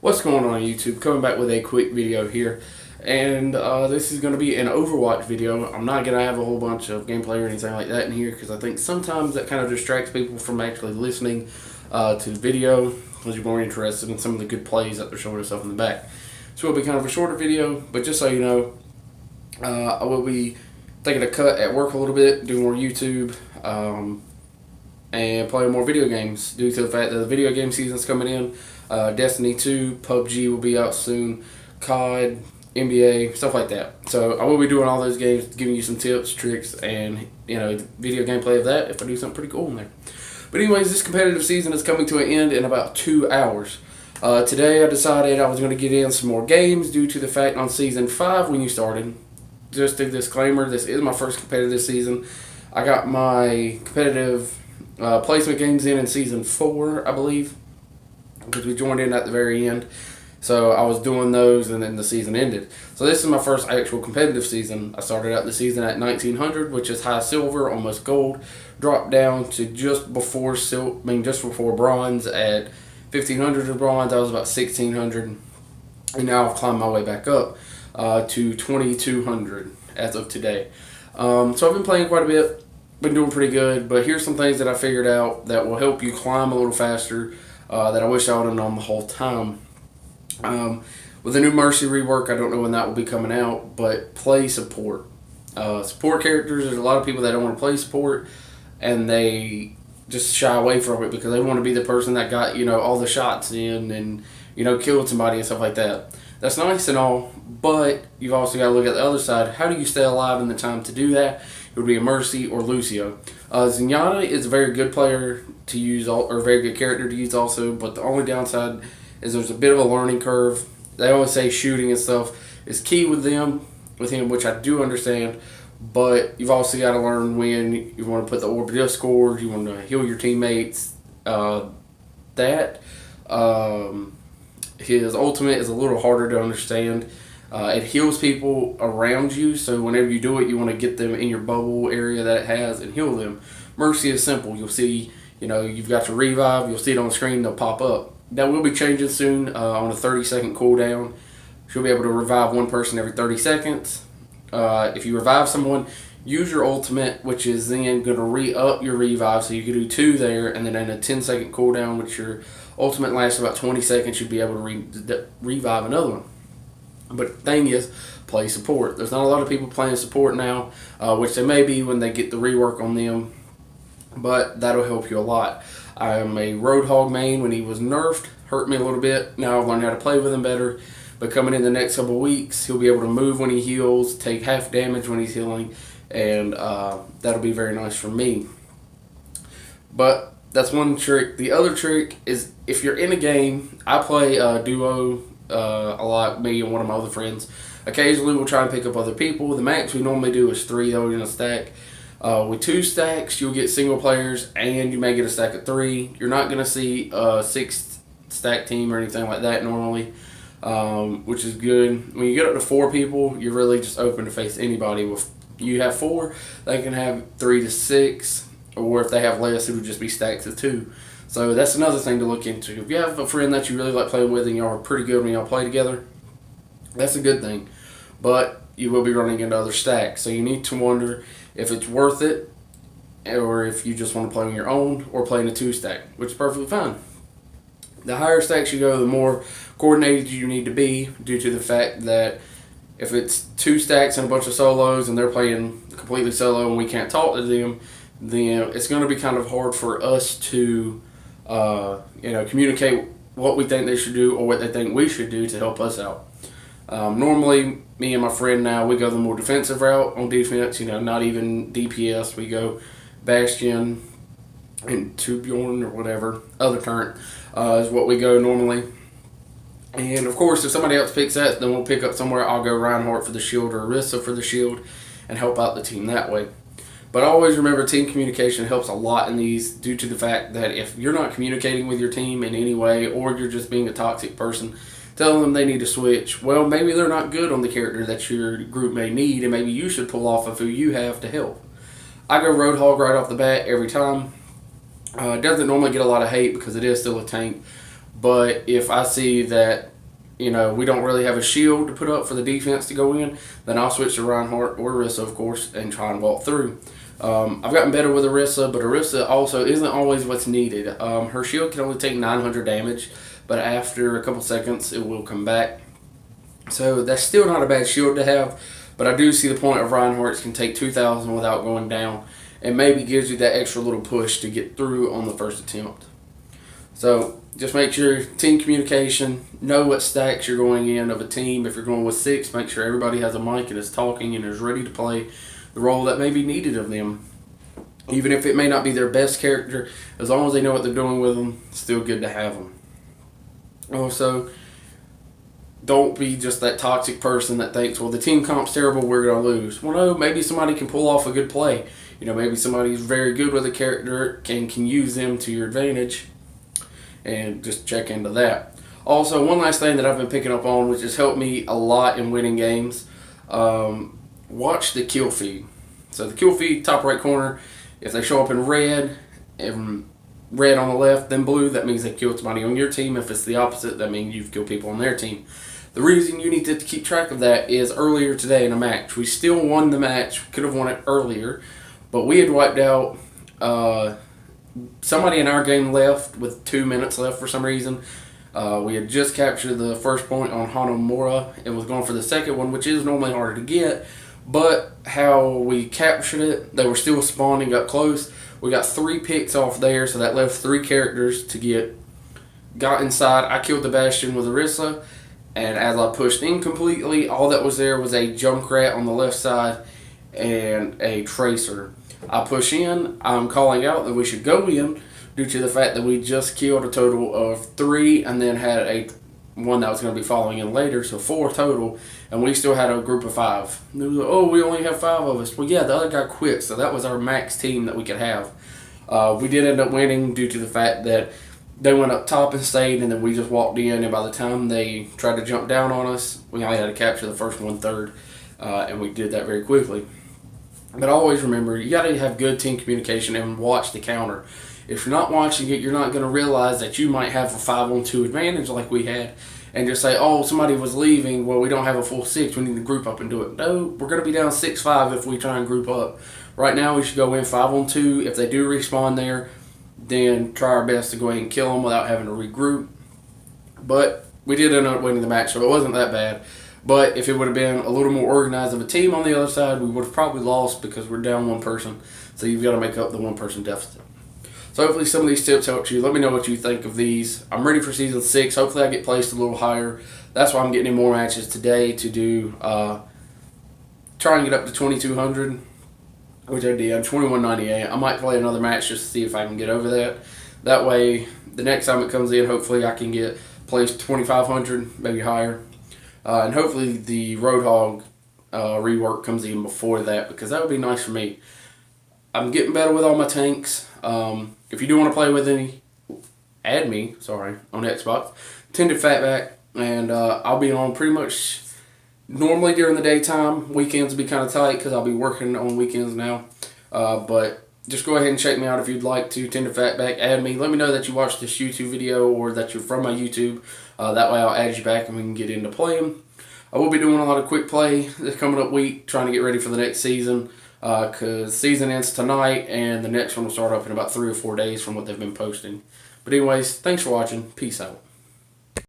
What's going on YouTube? Coming back with a quick video here, and this is going to be an Overwatch video. I'm not going to have a whole bunch of gameplay or anything like that in here because I think sometimes that kind of distracts people from actually listening to the video because you're more interested in some of the good plays that they're showing us up in the back. So it'll be kind of a shorter video, but just so you know, I will be taking a cut at work a little bit, doing more YouTube, and playing more video games due to the fact that the video game season's coming in. Destiny 2, PUBG will be out soon, COD, NBA, stuff like that. So I will be doing all those games, giving you some tips, tricks, and video gameplay of that if I do something pretty cool in there. But anyways, this competitive season is coming to an end in about 2 hours. Today I decided I was going to get in some more games due to the fact on Season 5 when you started. Just a disclaimer, this is my first competitive season. I got my competitive placement games in Season 4, I believe, because we joined in at the very end. So I was doing those and then the season ended. So this is my first actual competitive season. I started out the season at 1900, which is high silver, almost gold. Dropped down to just before bronze at 1500 of bronze. I was about 1600. And now I've climbed my way back up to 2200 as of today. So I've been playing quite a bit. Been doing pretty good. But here's some things that I figured out that will help you climb a little faster that I wish I would have known the whole time. With the new Mercy rework, I don't know when that will be coming out, but play support. Support characters, there's a lot of people that don't want to play support, and they just shy away from it because they want to be the person that got, all the shots in and, killed somebody and stuff like that. That's nice and all, but you've also got to look at the other side. How do you stay alive in the time to do that? It would be a Mercy or Lucio. Zenyatta is a very good player to use, or a very good character to use also, but the only downside is there's a bit of a learning curve. They always say shooting and stuff is key with him, which I do understand, but you've also got to learn when you want to put the orb discord, you want to heal your teammates. His ultimate is a little harder to understand. It heals people around you, so whenever you do it, you want to get them in your bubble area that it has and heal them. Mercy is simple. You'll see, you've got your revive, you'll see it on the screen, they'll pop up. That will be changing soon on a 30-second cooldown. She'll be able to revive one person every 30 seconds. If you revive someone, use your ultimate, which is then going to re-up your revive, so you can do 2 there, and then in a 10-second cooldown, which your ultimate lasts about 20 seconds, you'll be able to revive another one. But the thing is, play support. There's not a lot of people playing support now, which they may be when they get the rework on them, but that'll help you a lot. I am a Roadhog main. When he was nerfed, hurt me a little bit. Now I've learned how to play with him better. But coming in the next couple of weeks, he'll be able to move when he heals, take half damage when he's healing, and that'll be very nice for me. But that's one trick. The other trick is if you're in a game, I play duo a lot, me and one of my other friends. Occasionally we'll try and pick up other people. The max we normally do is 3 though in a stack. With 2 stacks, you'll get single players, and you may get a stack of 3. You're not going to see a 6-stack team or anything like that normally, which is good. When you get up to 4 people, you're really just open to face anybody. If you have 4, they can have 3 to 6, or if they have less, it would just be stacks of 2. So that's another thing to look into. If you have a friend that you really like playing with and y'all are pretty good when y'all play together, that's a good thing. But you will be running into other stacks, so you need to wonder if it's worth it, or if you just want to play on your own, or play in a 2-stack, which is perfectly fine. The higher stacks you go, the more coordinated you need to be, due to the fact that if it's 2 stacks and a bunch of solos, and they're playing completely solo, and we can't talk to them, then it's going to be kind of hard for us to, communicate what we think they should do, or what they think we should do to help us out. Normally, me and my friend now, we go the more defensive route on defense, not even DPS. We go Bastion and Torbjorn or whatever, other current is what we go normally. And of course, if somebody else picks that, then we'll pick up somewhere. I'll go Reinhardt for the shield or Orisa for the shield and help out the team that way. But always remember, team communication helps a lot in these, due to the fact that if you're not communicating with your team in any way, or you're just being a toxic person, telling them they need to switch, well, maybe they're not good on the character that your group may need, and maybe you should pull off of who you have to help. I go Roadhog right off the bat every time. It doesn't normally get a lot of hate because it is still a tank, but if I see that we don't really have a shield to put up for the defense to go in, then I'll switch to Reinhardt or Orisa, of course, and try and walk through. I've gotten better with Orisa, but Orisa also isn't always what's needed. Her shield can only take 900 damage, but after a couple seconds, it will come back. So that's still not a bad shield to have, but I do see the point of Reinhardt's can take 2,000 without going down, and maybe gives you that extra little push to get through on the first attempt. So just make sure team communication, know what stacks you're going in of a team. If you're going with 6, make sure everybody has a mic and is talking and is ready to play the role that may be needed of them. Even if it may not be their best character, as long as they know what they're doing with them, it's still good to have them. Also, don't be just that toxic person that thinks, well, the team comp's terrible, we're going to lose. Well, no, maybe somebody can pull off a good play. Maybe somebody's very good with a character and can use them to your advantage, and just check into that. Also, one last thing that I've been picking up on, which has helped me a lot in winning games, watch the kill feed. So the kill feed, top right corner, if they show up in red, and red on the left, then blue, that means they killed somebody on your team. If it's the opposite, that means you've killed people on their team. The reason you need to keep track of that is earlier today in a match, we still won the match, could have won it earlier, but we had wiped out somebody in our game left with 2 minutes left for some reason. We had just captured the first point on Hanamura and was going for the second one, which is normally harder to get. But how we captured it, they were still spawning up close. We got 3 picks off there, so that left 3 characters to get. Got inside, I killed the Bastion with Orisa, and as I pushed in completely, all that was there was a Junkrat on the left side and a Tracer. I push in, I'm calling out that we should go in due to the fact that we just killed a total of 3 and then had one that was going to be following in later, so 4 total, and we still had a group of 5. And they was like, oh, we only have 5 of us. Well, yeah, the other guy quit, so that was our max team that we could have. We did end up winning due to the fact that they went up top and stayed, and then we just walked in, and by the time they tried to jump down on us, we only had to capture the first 1/3, and we did that very quickly. But always remember, you got to have good team communication and watch the counter. If you're not watching it, you're not going to realize that you might have a 5-on-2 advantage like we had, and just say, oh, somebody was leaving, well, we don't have a full 6, we need to group up and do it. No, we're going to be down 6-5 if we try and group up. Right now, we should go in 5-on-2. If they do respawn there, then try our best to go ahead and kill them without having to regroup. But we did end up winning the match, so it wasn't that bad. But if it would have been a little more organized of a team on the other side, we would have probably lost because we're down 1 person. So you've got to make up the 1-person deficit. So hopefully some of these tips helped you. Let me know what you think of these. I'm ready for Season 6. Hopefully I get placed a little higher. That's why I'm getting in more matches today to do, try and get up to 2,200, which I did. I'm 2198. I might play another match just to see if I can get over that. That way, the next time it comes in, hopefully I can get placed 2,500, maybe higher. And hopefully the Roadhog rework comes in before that, because that would be nice for me. I'm getting better with all my tanks. If you do want to play with any, add me, on Xbox. Tended Fatback, and I'll be on pretty much normally during the daytime. Weekends will be kind of tight because I'll be working on weekends now. But just go ahead and check me out if you'd like to. Tended Fatback, add me. Let me know that you watched this YouTube video or that you're from my YouTube. That way I'll add you back and we can get into playing. I will be doing a lot of quick play this coming up week, trying to get ready for the next season. Because season ends tonight and the next one will start up in about 3 or 4 days from what they've been posting. But anyways, thanks for watching. Peace out.